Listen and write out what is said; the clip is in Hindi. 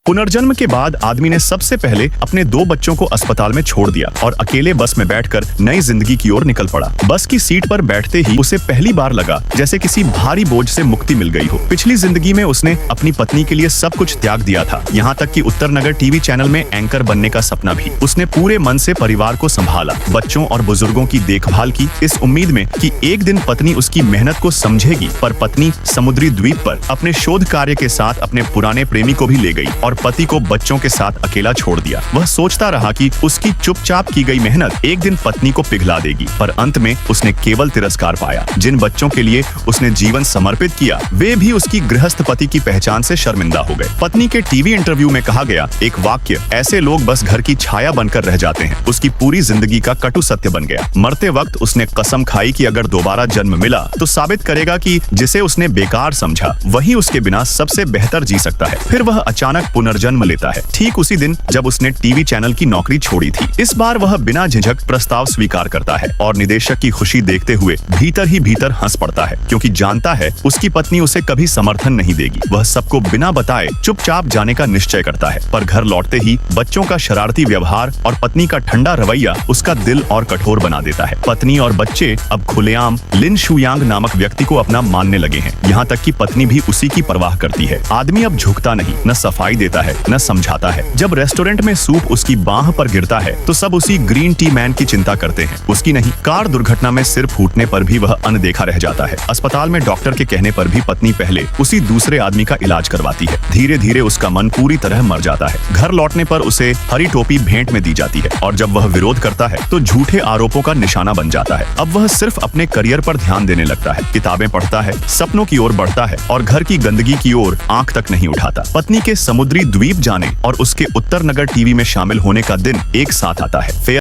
पुनर्जन्म के बाद आदमी ने सबसे पहले अपने 2 बच्चों को अस्पताल में छोड़ दिया और अकेले बस में बैठकर नई जिंदगी की ओर निकल पड़ा। बस की सीट पर बैठते ही उसे पहली बार लगा जैसे किसी भारी बोझ से मुक्ति मिल गई हो। पिछली जिंदगी में उसने अपनी पत्नी के लिए सब कुछ त्याग दिया था, यहाँ तक कि उत्तर नगर टीवी चैनल में एंकर बनने का सपना भी। उसने पूरे मन से परिवार को संभाला, बच्चों और बुजुर्गों की देखभाल की, इस उम्मीद में कि एक दिन पत्नी उसकी मेहनत को समझेगी। पर पत्नी समुद्री द्वीप पर अपने शोध कार्य के साथ अपने पुराने प्रेमी को भी ले गई और पति को बच्चों के साथ अकेला छोड़ दिया। वह सोचता रहा कि उसकी चुपचाप की गई मेहनत एक दिन पत्नी को पिघला देगी, पर अंत में उसने केवल तिरस्कार पाया। जिन बच्चों के लिए उसने जीवन समर्पित किया वे भी उसकी गृहस्थ पति की पहचान से शर्मिंदा हो गए। पत्नी के टीवी इंटरव्यू में कहा गया एक वाक्य, ऐसे लोग बस घर की छाया बनकर रह जाते हैं, उसकी पूरी जिंदगी का कटु सत्य बन गया। मरते वक्त उसने कसम खाई कि अगर दोबारा जन्म मिला तो साबित करेगा कि जिसे उसने बेकार समझा वही उसके बिना सबसे बेहतर जी सकता है। फिर वह अचानक पुनर्जन्म लेता है, ठीक उसी दिन जब उसने टीवी चैनल की नौकरी छोड़ी थी। इस बार वह बिना झिझक प्रस्ताव स्वीकार करता है और निदेशक की खुशी देखते हुए भीतर ही भीतर हंस पड़ता है, क्योंकि जानता है उसकी पत्नी उसे कभी समर्थन नहीं देगी। वह सबको बिना बताए चुपचाप जाने का निश्चय करता है, पर घर लौटते ही बच्चों का शरारती व्यवहार और पत्नी का ठंडा रवैया उसका दिल और कठोर बना देता है। पत्नी और बच्चे अब खुलेआम लिन शुयांग नामक व्यक्ति को अपना मानने लगे हैं, यहाँ तक कि पत्नी भी उसी की परवाह करती है। आदमी अब झुकता नहीं, न सफाई देता है न समझाता है। जब रेस्टोरेंट में सूप उसकी बाह पर गिरता है तो सब उसी ग्रीन टी मैन की चिंता करते हैं, उसकी नहीं। कार दुर्घटना में सिर फूटने पर भी वह अनदेखा रह जाता है। अस्पताल में डॉक्टर के कहने पर भी पत्नी पहले उसी दूसरे आदमी का इलाज करवाती है। धीरे धीरे उसका मन पूरी तरह मर जाता है। घर लौटने पर उसे हरी टोपी भेंट में दी जाती है और जब वह विरोध करता है तो झूठे आरोपों का निशाना बन जाता है। अब वह सिर्फ अपने करियर पर ध्यान देने लगता है, किताबें पढ़ता है, सपनों की ओर बढ़ता है और घर की गंदगी की ओर आंख तक नहीं उठाता। पत्नी के समुद्री द्वीप जाने और उसके उत्तर नगर टीवी में शामिल होने का दिन एक साथ आता है।